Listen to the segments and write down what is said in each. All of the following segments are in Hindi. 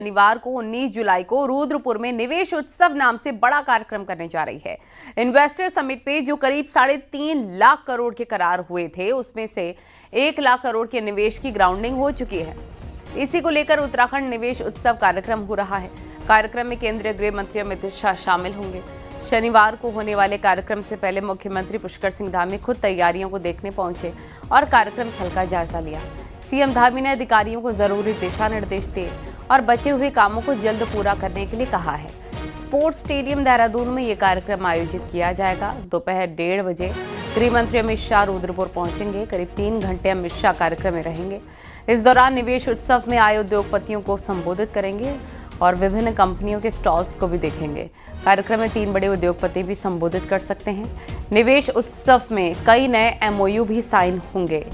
शनिवार को 19 जुलाई को रुद्रपुर में निवेश उत्सव नाम से बड़ा कार्यक्रम करने जा रही है। इन्वेस्टर समिट पे जो करीब 3.5 लाख करोड़ के करार हुए थे, उसमें से 1 लाख करोड़ के निवेश की ग्राउंडिंग हो चुकी है। इसी को लेकर उत्तराखंड निवेश उत्सव कार्यक्रम हो रहा है। कार्यक्रम में केंद्रीय गृह मंत्री अमित शाह शामिल होंगे। शनिवार को होने वाले कार्यक्रम से पहले मुख्यमंत्री पुष्कर सिंह धामी खुद तैयारियों को देखने पहुंचे और कार्यक्रम स्थल का जायजा लिया। सीएम धामी ने अधिकारियों को जरूरी दिशा निर्देश दिए और बचे हुए कामों को जल्द पूरा करने के लिए कहा है। स्पोर्ट्स स्टेडियम देहरादून में ये कार्यक्रम आयोजित किया जाएगा। दोपहर 1:30 बजे गृह मंत्री अमित शाह रुद्रपुर पहुंचेंगे। करीब 3 घंटे अमित शाह कार्यक्रम में रहेंगे। इस दौरान निवेश उत्सव में आए उद्योगपतियों को संबोधित करेंगे और विभिन्न कंपनियों के स्टॉल्स को भी देखेंगे। कार्यक्रम में 3 बड़े उद्योगपति भी संबोधित कर सकते हैं। निवेश उत्सव में कई नए MOU भी साइन होंगे।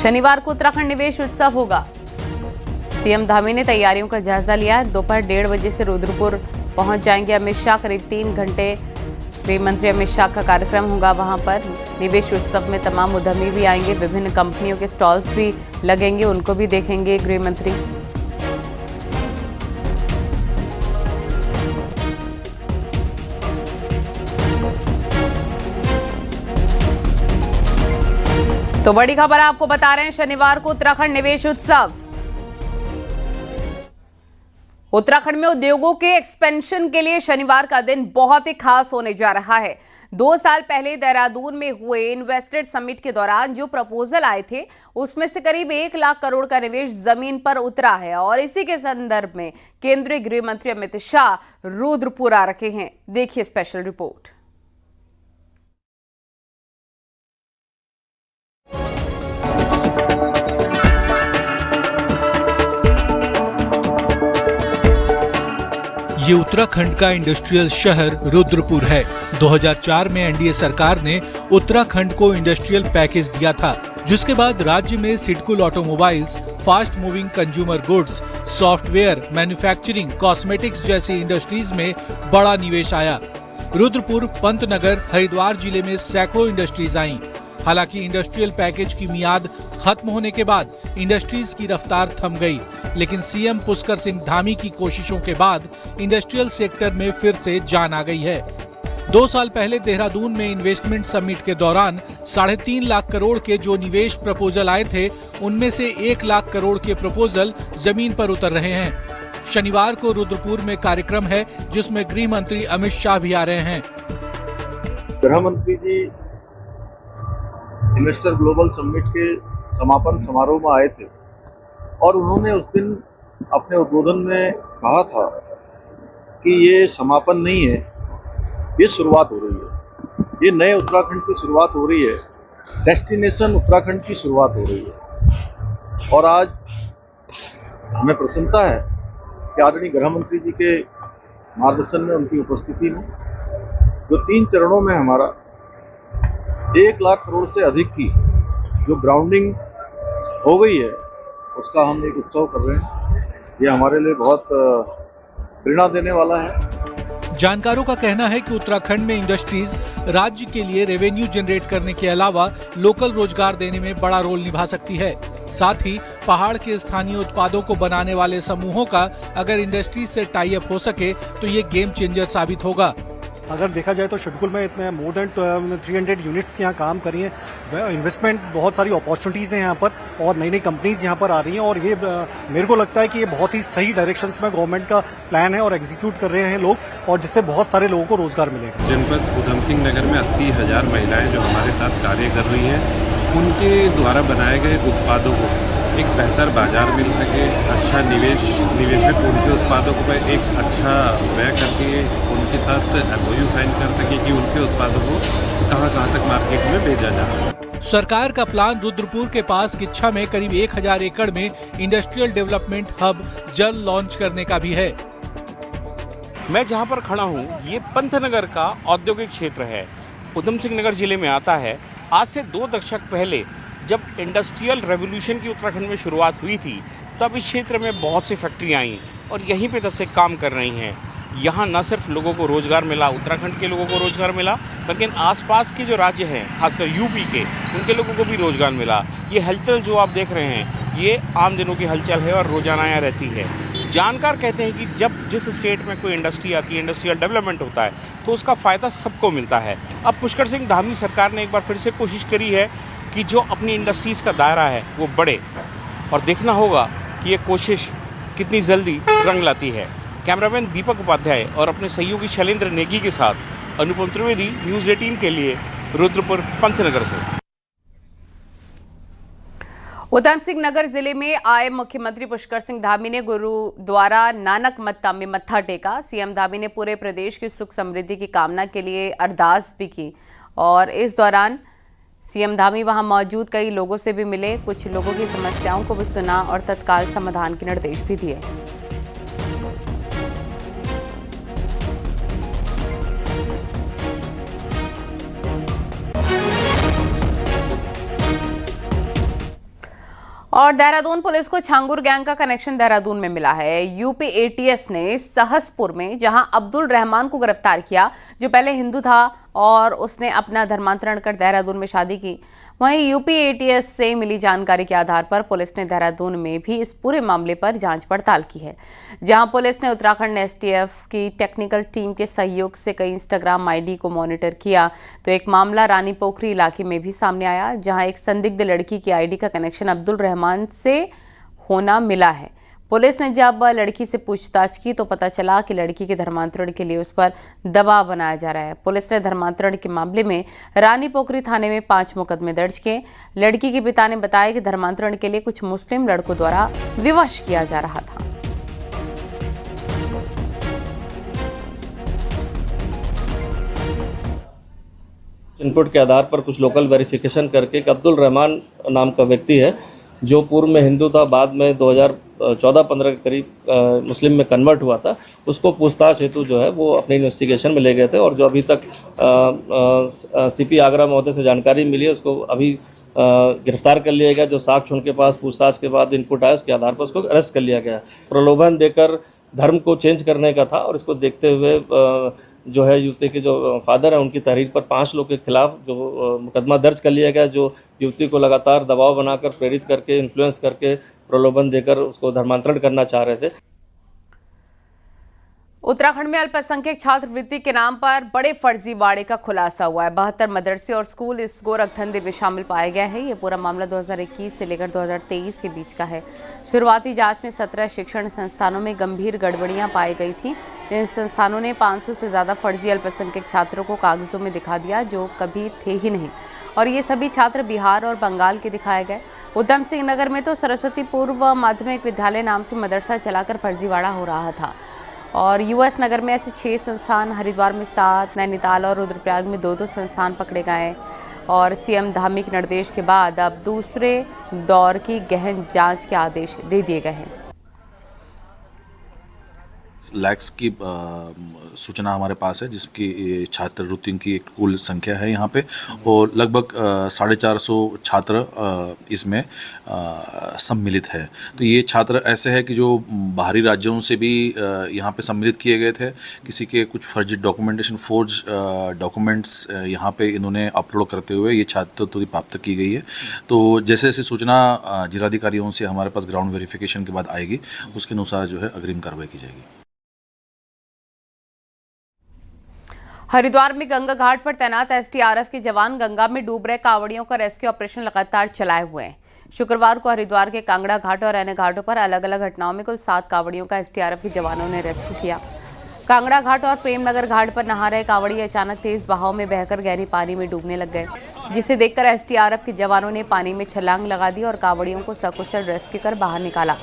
शनिवार को उत्तराखंड निवेश उत्सव होगा। सीएम धामी ने तैयारियों का जायजा लिया। दोपहर 1:30 बजे से रुद्रपुर पहुंच जाएंगे अमित शाह। करीब 3 घंटे गृह मंत्री अमित शाह का कार्यक्रम होगा। वहां पर निवेश उत्सव में तमाम उद्यमी भी आएंगे। विभिन्न कंपनियों के स्टॉल्स भी लगेंगे, उनको भी देखेंगे गृह मंत्री। तो बड़ी खबर आपको बता रहे हैं, शनिवार को उत्तराखंड निवेश उत्सव। उत्तराखंड में उद्योगों के एक्सपेंशन के लिए शनिवार का दिन बहुत ही खास होने जा रहा है। 2 साल पहले देहरादून में हुए इन्वेस्टर समिट के दौरान जो प्रपोजल आए थे, उसमें से करीब 1 लाख करोड़ का निवेश जमीन पर उतरा है और इसी के संदर्भ में केंद्रीय गृह मंत्री अमित शाह रुद्रपुर आ रखे हैं। देखिए स्पेशल रिपोर्ट। ये उत्तराखंड का इंडस्ट्रियल शहर रुद्रपुर है। 2004 में एनडीए सरकार ने उत्तराखंड को इंडस्ट्रियल पैकेज दिया था, जिसके बाद राज्य में SIDCUL automobiles, fast moving consumer goods, software, manufacturing, cosmetics जैसी इंडस्ट्रीज में बड़ा निवेश आया। रुद्रपुर, पंतनगर, हरिद्वार जिले में सैकड़ों इंडस्ट्रीज आईं। हालांकि इंडस्ट्रियल पैकेज की मियाद खत्म होने के बाद इंडस्ट्रीज की रफ्तार थम गई, लेकिन सीएम पुष्कर सिंह धामी की कोशिशों के बाद इंडस्ट्रियल सेक्टर में फिर से जान आ गई है। 2 साल पहले देहरादून में इन्वेस्टमेंट समिट के दौरान 3.5 लाख करोड़ के जो निवेश प्रपोजल आए थे, उनमें से 1 लाख करोड़ के प्रपोजल जमीन पर उतर रहे हैं। शनिवार को रुद्रपुर में कार्यक्रम है, जिसमें गृह मंत्री अमित शाह भी आ रहे हैं। गृह मंत्री जी इन्वेस्टर ग्लोबल समिट के समापन समारोह में आए थे और उन्होंने उस दिन अपने उद्बोधन में कहा था कि ये समापन नहीं है, ये शुरुआत हो रही है। ये नए उत्तराखंड की शुरुआत हो रही है, डेस्टिनेशन उत्तराखंड की शुरुआत हो रही है। और आज हमें प्रसन्नता है कि आदरणीय गृह मंत्री जी के मार्गदर्शन में, उनकी उपस्थिति में जो 3 चरणों में हमारा 1 लाख करोड़ से अधिक की जो ग्राउंडिंग हो गई है, उसका हम एक उत्सव कर रहे हैं। ये हमारे लिए बहुत प्रेरणा देने वाला है। जानकारों का कहना है कि उत्तराखंड में इंडस्ट्रीज राज्य के लिए रेवेन्यू जनरेट करने के अलावा लोकल रोजगार देने में बड़ा रोल निभा सकती है। साथ ही पहाड़ के स्थानीय उत्पादों को बनाने वाले समूहों का अगर इंडस्ट्रीज से टाई अप हो सके तो ये गेम चेंजर साबित होगा। अगर देखा जाए तो शेड्यूल में इतने मोर देन 300 यूनिट्स यहाँ काम कर रही हैं। इन्वेस्टमेंट, बहुत सारी अपॉर्चुनिटीज़ हैं यहाँ पर और नई नई कंपनीज यहाँ पर आ रही हैं और ये मेरे को लगता है कि ये बहुत ही सही डायरेक्शंस में गवर्नमेंट का प्लान है और एग्जीक्यूट कर रहे हैं लोग, और जिससे बहुत सारे लोगों को रोजगार मिलेगा। जनपद उधम सिंह नगर में 80,000 महिलाएं जो हमारे साथ कार्य कर रही हैं, उनके द्वारा बनाए गए उत्पादों को एक बेहतर बाजार मिल सके, अच्छा निवेशक उनके उत्पादों को एक अच्छा व्यय करके उनके साथ MOU साइन कर सके कि उनके उत्पादों को कहां तक मार्केट में भेजा जाए। सरकार का प्लान रुद्रपुर के पास किच्छा में करीब 1000 एकड़ में इंडस्ट्रियल डेवलपमेंट हब जल्द लॉन्च करने का भी है। मैं जहां पर खड़ा हूं, ये पंतनगर का औद्योगिक क्षेत्र है, उधम सिंह नगर जिले में आता है। आज से 2 दशक पहले जब इंडस्ट्रियल रेवोल्यूशन की उत्तराखंड में शुरुआत हुई थी, तब इस क्षेत्र में बहुत सी फैक्ट्रियाँ आई और यहीं पे तब से काम कर रही हैं। यहाँ न सिर्फ लोगों को रोज़गार मिला, उत्तराखंड के लोगों को रोज़गार मिला, लेकिन आसपास के जो राज्य हैं, खासकर यूपी के, उनके लोगों को भी रोज़गार मिला। ये हलचल जो आप देख रहे हैं, ये आम दिनों की हलचल है और रोज़ाना यहाँ रहती है। जानकार कहते हैं कि जब जिस स्टेट में कोई इंडस्ट्री आती है, इंडस्ट्रियल डेवलपमेंट होता है, तो उसका फ़ायदा सबको मिलता है। अब पुष्कर सिंह धामी सरकार ने एक बार फिर से कोशिश करी है कि जो अपनी इंडस्ट्रीज़ का दायरा है वो बढ़े, और देखना होगा कि ये कोशिश कितनी जल्दी रंग लाती है। कैमरामैन दीपक उपाध्याय और अपने सहयोगी शैलेंद्र नेगी के साथ अनुपम त्रिवेदी, न्यूज़ 18 के लिए रुद्रपुर पंतनगर से। उधम सिंह नगर जिले में आए मुख्यमंत्री पुष्कर सिंह धामी ने गुरुद्वारा नानक मत्ता में मत्था टेका। सीएम धामी ने पूरे प्रदेश की सुख समृद्धि की कामना के लिए अरदास भी की और इस दौरान सीएम धामी वहां मौजूद कई लोगों से भी मिले, कुछ लोगों की समस्याओं को भी सुना और तत्काल समाधान के निर्देश भी दिए। और देहरादून पुलिस को छांगुर गैंग का कनेक्शन देहरादून में मिला है। यूपी एटीएस ने सहसपुर में जहां अब्दुल रहमान को गिरफ्तार किया, जो पहले हिंदू था और उसने अपना धर्मांतरण कर देहरादून में शादी की, वहीं यूपी एटीएस से मिली जानकारी के आधार पर पुलिस ने देहरादून में भी इस पूरे मामले पर जांच पड़ताल की है। जहां पुलिस ने उत्तराखंड एसटीएफ की टेक्निकल टीम के सहयोग से कई इंस्टाग्राम आईडी को मॉनिटर किया, तो एक मामला रानी पोखरी इलाके में भी सामने आया, जहां एक संदिग्ध लड़की की आईडी का कनेक्शन अब्दुल रहमान से होना मिला है। पुलिस ने जब लड़की से पूछताछ की तो पता चला कि लड़की के धर्मांतरण के लिए उस पर दबाव बनाया जा रहा है। पुलिस ने धर्मांतरण के मामले में रानी पोखरी थाने में 5 मुकदमे दर्ज किए। लड़की के पिता ने बताया कि धर्मांतरण के लिए कुछ मुस्लिम लड़कों द्वारा विवश किया जा रहा था। इनपुट के आधार पर कुछ लोकल वेरिफिकेशन करके एक अब्दुल रहमान नाम का व्यक्ति है, जो पूर्व में हिंदू था, बाद में 2014-15 के करीब मुस्लिम में कन्वर्ट हुआ था, उसको पूछताछ हेतु जो है वो अपने इन्वेस्टिगेशन में ले गए थे। और जो अभी तक सीपी आगरा महोदय से जानकारी मिली है, उसको अभी गिरफ्तार कर लिया गया। जो साक्ष्य उनके पास पूछताछ के बाद इनपुट आया, उसके आधार पर उसको अरेस्ट कर लिया गया। प्रलोभन देकर धर्म को चेंज करने का था और इसको देखते हुए जो है युवती के जो फादर हैं, उनकी तहरीर पर 5 लोग के खिलाफ जो मुकदमा दर्ज कर लिया गया, जो युवती को लगातार दबाव बनाकर, प्रेरित करके, इन्फ्लुएंस करके, प्रलोभन देकर उसको धर्मांतरण करना चाह रहे थे। उत्तराखंड में अल्पसंख्यक छात्रवृत्ति के नाम पर बड़े फर्जीवाड़े का खुलासा हुआ है। 72 मदरसे और स्कूल इस गोरखधंधे में शामिल पाए गए हैं। ये पूरा मामला 2021 से लेकर 2023 के बीच का है। शुरुआती जांच में 17 शिक्षण संस्थानों में गंभीर गड़बड़ियां पाई गई थी। इन संस्थानों ने 500 से ज़्यादा फर्जी अल्पसंख्यक छात्रों को कागजों में दिखा दिया, जो कभी थे ही नहीं, और ये सभी छात्र बिहार और बंगाल के दिखाए गए। उधम सिंह नगर में तो सरस्वती पूर्व माध्यमिक विद्यालय नाम से मदरसा चलाकर फर्जीवाड़ा हो रहा था। और यूएस नगर में ऐसे 6 संस्थान, हरिद्वार में 7, नैनीताल और रुद्रप्रयाग में 2-2 संस्थान पकड़े गए। और सीएम धामी के निर्देश के बाद अब दूसरे दौर की गहन जांच के आदेश दे दिए गए हैं। लैक्स की सूचना हमारे पास है, जिसकी छात्रवृत्ति की एक कुल संख्या है यहाँ पे, और लगभग 450 छात्र इसमें सम्मिलित है। तो ये छात्र ऐसे हैं कि जो बाहरी राज्यों से भी यहाँ पे सम्मिलित किए गए थे। किसी के कुछ फर्जी डॉक्यूमेंटेशन, फोर्ज डॉक्यूमेंट्स यहाँ पे इन्होंने अपलोड करते हुए ये छात्रवृत्ति प्राप्त की गई है। तो जैसे जैसे सूचना जिलाधिकारियों से हमारे पास ग्राउंड वेरिफिकेशन के बाद आएगी, उसके अनुसार जो है अग्रिम कार्रवाई की जाएगी। हरिद्वार में गंगा घाट पर तैनात एसडीआरएफ के जवान गंगा में डूब रहे कांवड़ियों का रेस्क्यू ऑपरेशन लगातार चलाए हुए हैं। शुक्रवार को हरिद्वार के कांगड़ा घाट और अन्य घाटों पर अलग अलग घटनाओं में कुल 7 कांवड़ियों का एसडीआरएफ के जवानों ने रेस्क्यू किया। कांगड़ा घाट और प्रेमनगर घाट पर नहा रहे कांवड़ी अचानक तेज बहाव में बहकर गहरी पानी में डूबने लग गए, जिसे देखकर एसडीआरएफ के जवानों ने पानी में छलांग लगा दी और कांवड़ियों को सकुशल रेस्क्यू कर बाहर निकाला।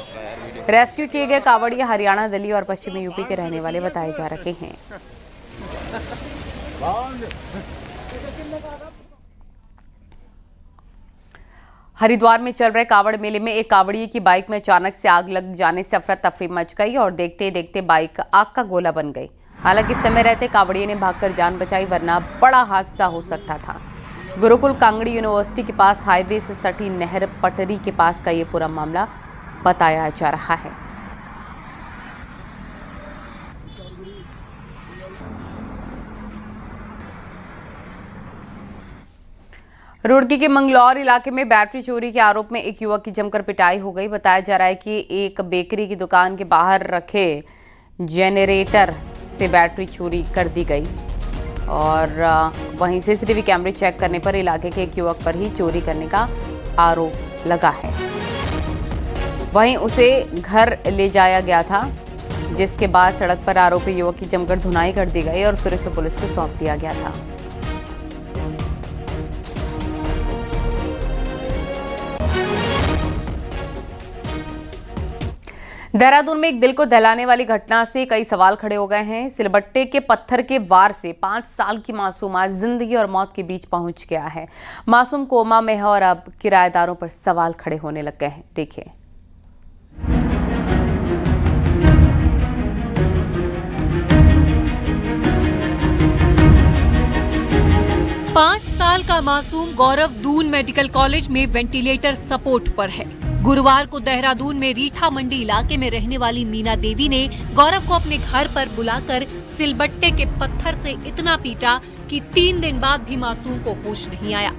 रेस्क्यू किए गए कांवड़िया हरियाणा, दिल्ली और पश्चिमी यूपी के रहने वाले बताए जा रहे हैं। हरिद्वार में चल रहे कांवड़ मेले में एक कांवड़िए की बाइक में अचानक से आग लग जाने से अफरा तफरी मच गई और देखते देखते बाइक आग का गोला बन गई। हालांकि समय रहते कांवड़िए ने भागकर जान बचाई, वरना बड़ा हादसा हो सकता था। गुरुकुल कांगड़ी यूनिवर्सिटी के पास हाईवे से सटी नहर पटरी के पास का ये पूरा मामला। बताया जा रहा है। रुड़की के मंगलौर इलाके में बैटरी चोरी के आरोप में एक युवक की जमकर पिटाई हो गई। बताया जा रहा है कि एक बेकरी की दुकान के बाहर रखे जनरेटर से बैटरी चोरी कर दी गई और वहीं सीसीटीवी कैमरे चेक करने पर इलाके के एक युवक पर ही चोरी करने का आरोप लगा है। वहीं उसे घर ले जाया गया था, जिसके बाद सड़क पर आरोपी युवक की जमकर धुनाई कर दी गई और फिर उसे पुलिस को सौंप दिया गया था। देहरादून में एक दिल को दहलाने वाली घटना से कई सवाल खड़े हो गए हैं। सिलबट्टे के पत्थर के वार से 5 साल की मासूम आज जिंदगी और मौत के बीच पहुंच गया है। मासूम कोमा में है और अब किराएदारों पर सवाल खड़े होने लग गए हैं। देखिए। 5 साल का मासूम गौरव दून मेडिकल कॉलेज में वेंटिलेटर सपोर्ट पर है। गुरुवार को देहरादून में रीठा मंडी इलाके में रहने वाली मीना देवी ने गौरव को अपने घर पर बुलाकर सिलबट्टे के पत्थर से इतना पीटा कि 3 दिन बाद भी मासूम को होश नहीं आया।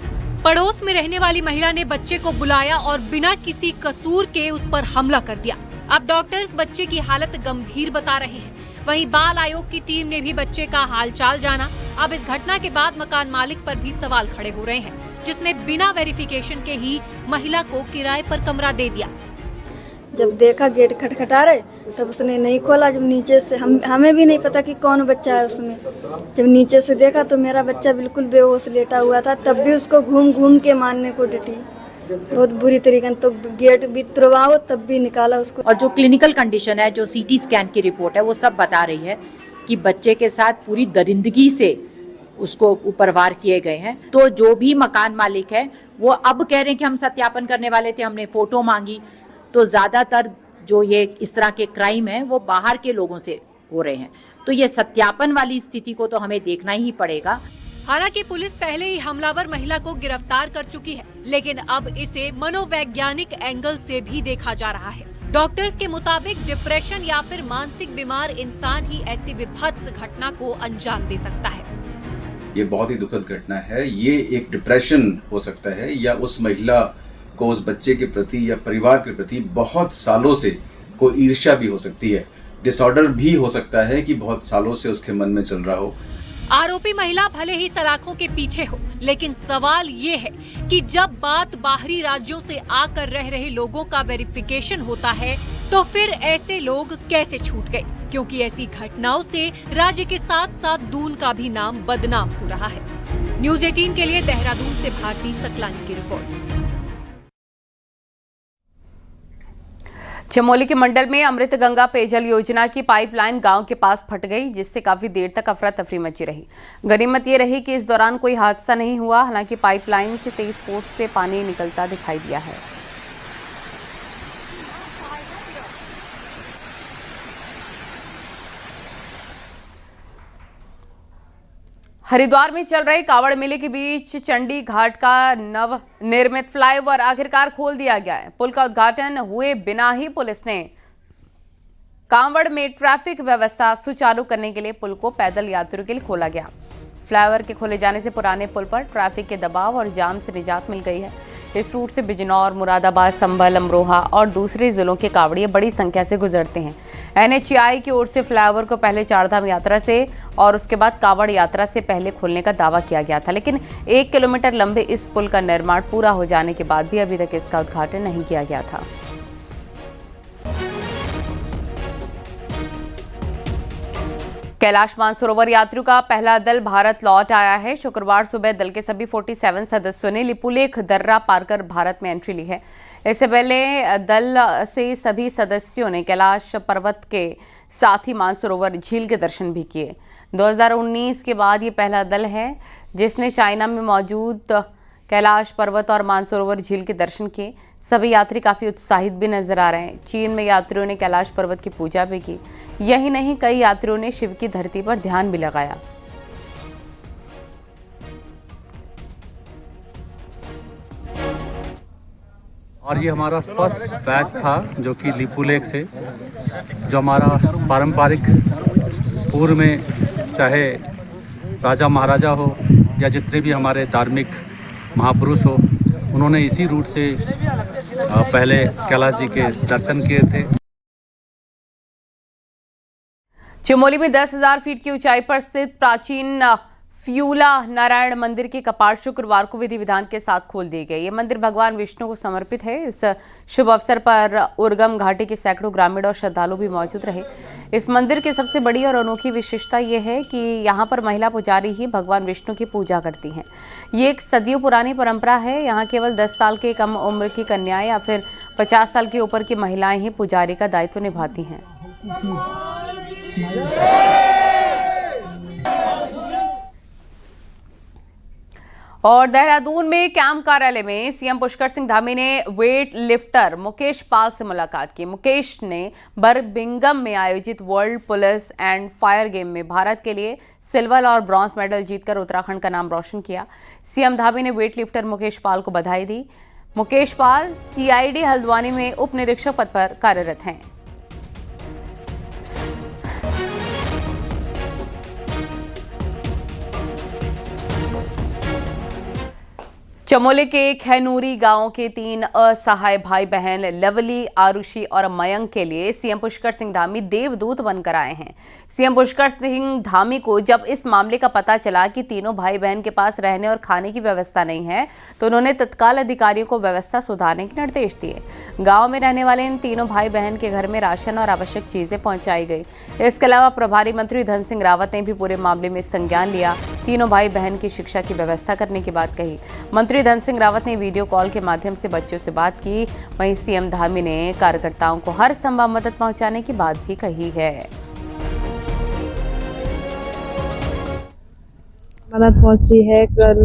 पड़ोस में रहने वाली महिला ने बच्चे को बुलाया और बिना किसी कसूर के उस पर हमला कर दिया। अब डॉक्टर्स बच्चे की हालत गंभीर बता रहे हैं। वहीं बाल आयोग की टीम ने भी बच्चे का हालचाल जाना। अब इस घटना के बाद मकान मालिक पर भी सवाल खड़े हो रहे हैं, जिसने बिना वेरिफिकेशन के ही महिला को किराए पर कमरा दे दिया। जब देखा गेट खटखटा रहे तब उसने नहीं खोला। जब नीचे से हमें भी नहीं पता कि कौन बच्चा है उसमें। जब नीचे से देखा तो मेरा बच्चा बिल्कुल बेहोश लेटा हुआ था। तब भी उसको घूम घूम के मारने को डटी, बहुत बुरी तरीके। तो गेट भी तुड़वाओ तब भी निकाला उसको। और जो क्लिनिकल कंडीशन है, जो सीटी स्कैन की रिपोर्ट है, वो सब बता रही है कि बच्चे के साथ पूरी दरिंदगी से उसको ऊपर वार किए गए हैं। तो जो भी मकान मालिक है वो अब कह रहे हैं कि हम सत्यापन करने वाले थे, हमने फोटो मांगी। तो ज्यादातर जो ये इस तरह के क्राइम है वो बाहर के लोगों से हो रहे हैं। तो ये सत्यापन वाली स्थिति को तो हमें देखना ही पड़ेगा। हालांकि पुलिस पहले ही हमलावर महिला को गिरफ्तार कर चुकी है, लेकिन अब इसे मनोवैज्ञानिक एंगल से भी देखा जा रहा है। डॉक्टर्स के मुताबिक डिप्रेशन या फिर मानसिक बीमार इंसान ही ऐसी विभत्स घटना को अंजाम दे सकता है। ये बहुत ही दुखद घटना है। ये एक डिप्रेशन हो सकता है या उस महिला को उस बच्चे के प्रति या परिवार के प्रति बहुत सालों से कोई ईर्ष्या भी हो सकती है। डिसऑर्डर भी हो सकता है कि बहुत सालों से उसके मन में चल रहा हो। आरोपी महिला भले ही सलाखों के पीछे हो, लेकिन सवाल ये है कि जब बात बाहरी राज्यों से आकर रह रहे लोगों का वेरिफिकेशन होता है तो फिर ऐसे लोग कैसे छूट गए? क्योंकि ऐसी घटनाओं से राज्य के साथ साथ दून का भी नाम बदनाम हो रहा है। न्यूज़ 18 के लिए देहरादून से भारती सकलानी की रिपोर्ट। चमोली के मंडल में अमृत गंगा पेयजल योजना की पाइपलाइन गांव के पास फट गई, जिससे काफी देर तक अफरा तफरी मची रही। गनीमत ये रही कि इस दौरान कोई हादसा नहीं हुआ। हालांकि पाइपलाइन से तेज फोर्स से पानी निकलता दिखाई दिया है। हरिद्वार में चल रहे कावड़ मेले के बीच चंडी घाट का नव निर्मित फ्लाईओवर आखिरकार खोल दिया गया है। पुल का उद्घाटन हुए बिना ही पुलिस ने कांवड़ में ट्रैफिक व्यवस्था सुचारू करने के लिए पुल को पैदल यात्रियों के लिए खोला गया। फ्लाईओवर के खोले जाने से पुराने पुल पर ट्रैफिक के दबाव और जाम से निजात मिल गई है। इस रूट से बिजनौर, मुरादाबाद, संभल, अमरोहा और दूसरे जिलों के कावड़िए बड़ी संख्या से गुजरते हैं। NHAI की ओर से फ्लाईओवर को पहले चारधाम यात्रा से और उसके बाद कावड़ यात्रा से पहले खोलने का दावा किया गया था, लेकिन 1 किलोमीटर लंबे इस पुल का निर्माण पूरा हो जाने के बाद भी अभी तक इसका उद्घाटन नहीं किया गया था। कैलाश मानसरोवर यात्रियों का पहला दल भारत लौट आया है। शुक्रवार सुबह दल के सभी 47 सदस्यों ने लिपुलेख दर्रा पार कर भारत में एंट्री ली है। इससे पहले दल से सभी सदस्यों ने कैलाश पर्वत के साथ ही मानसरोवर झील के दर्शन भी किए। 2019 के बाद ये पहला दल है जिसने चाइना में मौजूद कैलाश पर्वत और मानसरोवर झील के दर्शन किए। सभी यात्री काफ़ी उत्साहित भी नजर आ रहे हैं। चीन में यात्रियों ने कैलाश पर्वत की पूजा भी की। यही नहीं, कई यात्रियों ने शिव की धरती पर ध्यान भी लगाया। और ये हमारा फर्स्ट बैच था जो कि लिपू लेक से, जो हमारा पारंपरिक पूर्व में चाहे राजा महाराजा हो या जितने भी हमारे धार्मिक महापुरुष हो, उन्होंने इसी रूट से पहले कैलाश जी के दर्शन किए थे। चमोली में 10,000 फीट की ऊंचाई पर स्थित प्राचीन फ्यूला नारायण मंदिर के कपाट शुक्रवार को विधि विधान के साथ खोल दिए गए। ये मंदिर भगवान विष्णु को समर्पित है। इस शुभ अवसर पर उर्गम घाटी के सैकड़ों ग्रामीण और श्रद्धालु भी मौजूद रहे। इस मंदिर की सबसे बड़ी और अनोखी विशेषता ये है कि यहाँ पर महिला पुजारी ही भगवान विष्णु की पूजा करती हैं। ये एक सदियों पुरानी परंपरा है। यहाँ केवल 10 साल के कम उम्र की कन्याएं या फिर 50 साल के ऊपर की महिलाएं ही पुजारी का दायित्व निभाती हैं। और देहरादून में कैंप कार्यालय में सीएम पुष्कर सिंह धामी ने वेट लिफ्टर मुकेश पाल से मुलाकात की। मुकेश ने बर्मिंघम में आयोजित world police and fire game में भारत के लिए सिल्वर और ब्रॉन्ज मेडल जीतकर उत्तराखंड का नाम रोशन किया। सीएम धामी ने वेट लिफ्टर मुकेश पाल को बधाई दी। मुकेश पाल सीआईडी हल्द्वानी में उप निरीक्षक पद पर कार्यरत हैं। चमोली के खैनूरी गांव के 3 असहाय भाई बहन लवली, आरुषि और मयंक के लिए सीएम पुष्कर सिंह धामी देवदूत बनकर आए हैं। सीएम पुष्कर सिंह धामी को जब इस मामले का पता चला कि तीनों भाई बहन के पास रहने और खाने की व्यवस्था नहीं है, तो उन्होंने तत्काल अधिकारियों को व्यवस्था सुधारने के निर्देश दिए। गांव में रहने वाले इन तीनों भाई बहन के घर में राशन और आवश्यक चीजें पहुंचाई गई। इसके अलावा प्रभारी मंत्री धन सिंह रावत ने भी पूरे मामले में संज्ञान लिया। तीनों भाई बहन की शिक्षा की व्यवस्था करने की बात कही। मंत्री धन सिंह रावत ने वीडियो कॉल के माध्यम से बच्चों से बात की। वहीं सीएम धामी ने कार्यकर्ताओं को हर संभव मदद पहुंचाने की बात भी कही है। मदद पहुंच रही है।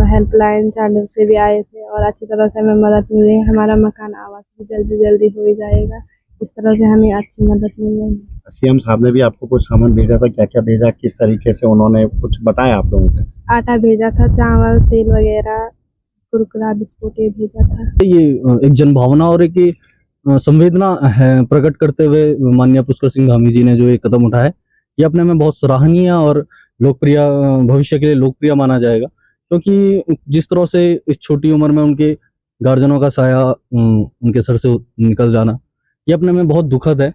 हेल्पलाइन चैनल से भी आए थे और अच्छी तरह से हमें मदद मिल रही है। हमारा मकान आवास भी जल्दी हो ही जाएगा। इस तरह से हमें अच्छी मदद मिल रही है। सीएम साहब ने भी आपको कुछ सामान भेजा था, क्या क्या भेजा, किस तरीके से उन्होंने कुछ बताया आप लोगों को? आटा भेजा था, चावल, तेल वगैरह, कुरकुरा, बिस्कुट ये भेजा था। ये एक जनभावना और एक संवेदना है प्रकट करते हुए माननीय पुष्कर सिंह धामी जी ने जो एक कदम उठाया, ये अपने में बहुत सराहनीय और लोकप्रिय, भविष्य के लिए लोकप्रिय माना जाएगा। क्योंकि जिस तरह से इस छोटी उम्र में उनके गार्जियनों का साया उनके सर से निकल जाना, ये अपने में बहुत दुखद है।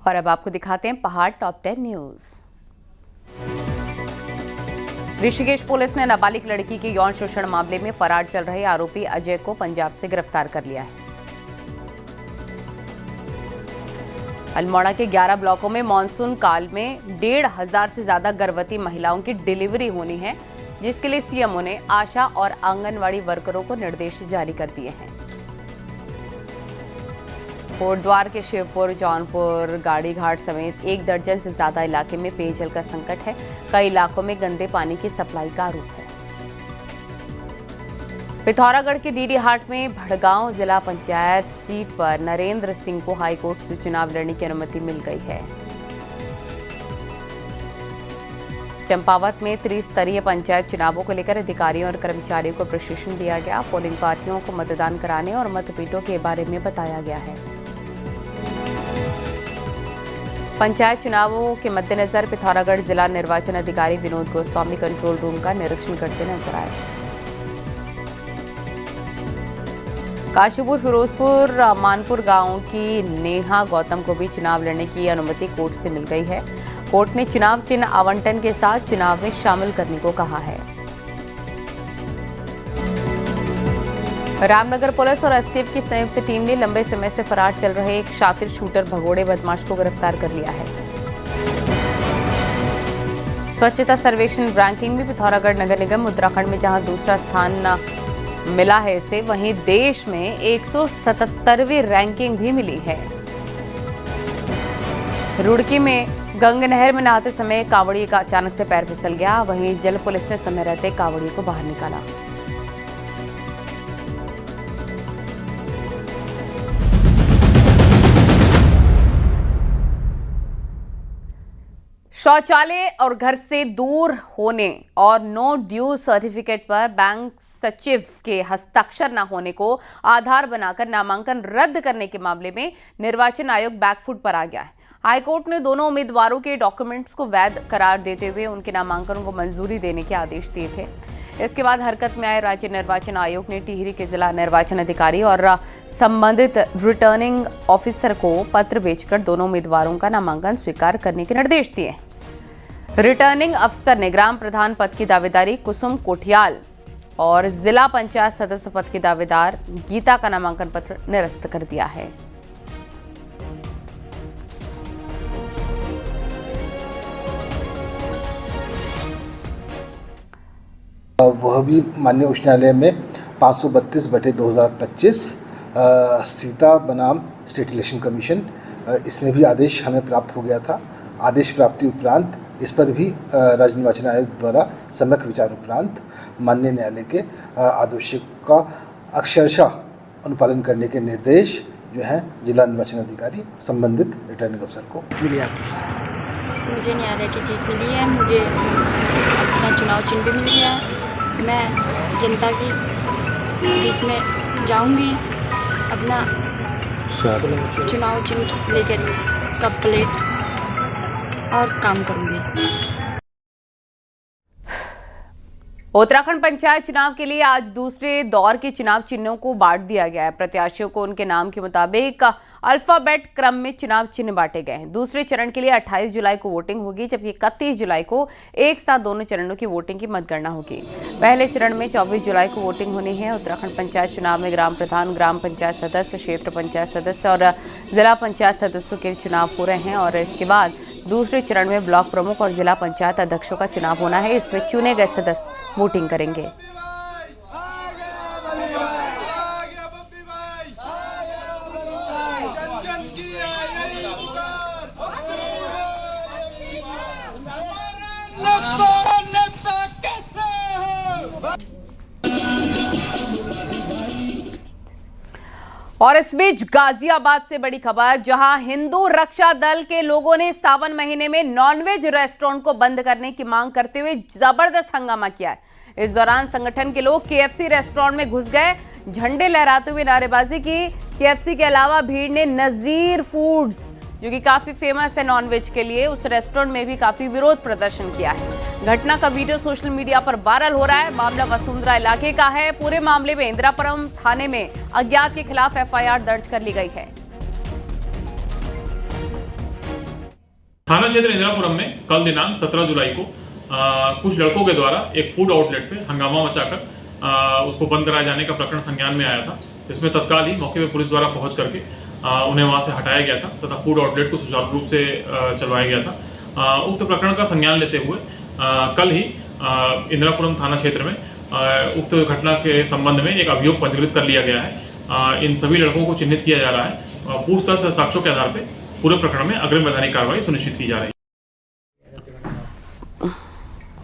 और अब आपको दिखाते हैं पहाड़ टॉप 10 न्यूज। ऋषिकेश पुलिस ने नाबालिग लड़की के यौन शोषण मामले में फरार चल रहे आरोपी अजय को पंजाब से गिरफ्तार कर लिया है। अल्मोड़ा के 11 ब्लॉकों में मानसून काल में 1,500 से ज्यादा गर्भवती महिलाओं की डिलीवरी होनी है, जिसके लिए सीएमओ ने आशा और आंगनवाड़ी वर्करों को निर्देश जारी कर दिए हैं। कोटद्वार के शिवपुर, जौनपुर, गाड़ीघाट समेत 1 दर्जन से ज्यादा इलाके में पेयजल का संकट है। कई इलाकों में गंदे पानी की सप्लाई का आरोप है। पिथौरागढ़ के डीडी हाट में भड़गांव जिला पंचायत सीट पर नरेंद्र सिंह को हाईकोर्ट से चुनाव लड़ने की अनुमति मिल गई है। चंपावत में त्रिस्तरीय पंचायत चुनावों को लेकर अधिकारियों और कर्मचारियों को प्रशिक्षण दिया गया। पोलिंग पार्टियों को मतदान कराने और मतपेटों के बारे में बताया गया है। पंचायत चुनावों के मद्देनजर पिथौरागढ़ जिला निर्वाचन अधिकारी विनोद गोस्वामी कंट्रोल रूम का निरीक्षण करते नजर आए। काशीपुर, फिरोजपुर, मानपुर गांव की नेहा गौतम को भी चुनाव लड़ने की अनुमति कोर्ट से मिल गई है। कोर्ट ने चुनाव चिन्ह आवंटन के साथ चुनाव में शामिल करने को कहा है। रामनगर पुलिस और एसटीएफ की संयुक्त टीम ने लंबे समय से फरार चल रहे एक शातिर शूटर भगोड़े बदमाश को गिरफ्तार कर लिया है। स्वच्छता सर्वेक्षण रैंकिंग में पिथौरागढ़ नगर निगम उत्तराखंड में जहां दूसरा स्थान मिला है इसे, वहीं देश में 177वीं रैंकिंग भी मिली है। रुड़की में गंग नहर में नहाते समय कांवड़िए का अचानक से पैर फिसल गया। वहीं जल पुलिस ने समय रहते कांवड़िए को बाहर निकाला। शौचालय और घर से दूर होने और नो ड्यू सर्टिफिकेट पर बैंक सचिव के हस्ताक्षर न होने को आधार बनाकर नामांकन रद्द करने के मामले में निर्वाचन आयोग बैकफुट पर आ गया है। हाईकोर्ट ने दोनों उम्मीदवारों के डॉक्यूमेंट्स को वैध करार देते हुए उनके नामांकन को मंजूरी देने के आदेश दिए थे। इसके बाद हरकत में आए राज्य निर्वाचन आयोग ने टिहरी के जिला निर्वाचन अधिकारी और संबंधित रिटर्निंग ऑफिसर को पत्र भेजकर दोनों उम्मीदवारों का नामांकन स्वीकार करने के निर्देश दिए। रिटर्निंग अफसर ने ग्राम प्रधान पद की दावेदारी कुसुम कोठियाल और जिला पंचायत सदस्य पद की दावेदार गीता का नामांकन पत्र निरस्त कर दिया है। वह भी माननीय उच्च न्यायालय में 532/2025 सीता बनाम स्टेट इलेक्शन कमीशन, इसमें भी आदेश हमें प्राप्त हो गया था। आदेश प्राप्ति उपरांत इस पर भी राज्य निर्वाचन आयोग द्वारा सम्यक विचार उपरांत माननीय न्यायालय के आदेशों का अक्षरशः अनुपालन करने के निर्देश जो है जिला निर्वाचन अधिकारी संबंधित रिटर्निंग अफसर को मिली। मुझे न्यायालय की जीत मिली है, मुझे अपना चुनाव चिन्ह भी मिल गया है। मैं जनता की बीच में जाऊंगी, अपना चुनाव चिन्ह लेकर कप प्लेट और काम करूंगी। उत्तराखंड पंचायत चुनाव के लिए आज दूसरे दौर के चुनाव चिन्हों को बांट दिया गया है। प्रत्याशियों को उनके नाम के मुताबिक अल्फाबेट क्रम में चुनाव चिन्ह बांटे गए हैं। दूसरे चरण के लिए 28 जुलाई को वोटिंग होगी, जबकि 31 जुलाई को एक साथ दोनों चरणों की वोटिंग की मतगणना होगी। पहले चरण में 24 जुलाई को वोटिंग होनी है। उत्तराखंड पंचायत चुनाव में ग्राम प्रधान, ग्राम पंचायत सदस्य, क्षेत्र पंचायत सदस्य और जिला पंचायत सदस्यों के चुनाव हो रहे हैं और इसके बाद दूसरे चरण में ब्लॉक प्रमुख और जिला पंचायत अध्यक्षों का चुनाव होना है। इसमें चुने गए सदस्य वोटिंग करेंगे। और इस बीच गाजियाबाद से बड़ी खबर, जहां हिंदू रक्षा दल के लोगों ने सावन महीने में नॉनवेज रेस्टोरेंट को बंद करने की मांग करते हुए जबरदस्त हंगामा किया है। इस दौरान संगठन के लोग केएफसी रेस्टोरेंट में घुस गए, झंडे लहराते हुए नारेबाजी की। केएफसी के अलावा भीड़ ने नजीर फूड्स, जो कि काफी फेमस है नॉनवेज के लिए, उस रेस्टोरेंट में भी काफी विरोध प्रदर्शन किया है। घटना का वीडियो सोशल मीडिया पर वायरल हो रहा है। मामला वसुंधरा इलाके का है। पूरे मामले में इंदिरापुरम थाने में अज्ञात के खिलाफ एफआईआर दर्ज कर ली गई है। थाना क्षेत्र इंदिरापुरम में कल दिनांक 17 जुलाई को कुछ लड़कों के द्वारा एक फूड आउटलेट पे हंगामा मचाकर उसको बंद कराए जाने का प्रकरण संज्ञान में आया था। इसमें तत्काल ही मौके पर पुलिस द्वारा पहुंच करके उन्हें वहां से हटाया गया था तथा फूड आउटलेट को सुचारू रूप से चलवाया गया था। उक्त प्रकरण का संज्ञान लेते हुए कल ही इंदिरापुरम थाना क्षेत्र में उक्त घटना के संबंध में एक अभियोग पंजीकृत कर लिया गया है। इन सभी लड़कों को चिन्हित किया जा रहा है। पूछताछ साक्ष्यों के आधार पर पूरे प्रकरण में अग्रिम वैधानिक कार्रवाई सुनिश्चित की जा रही है।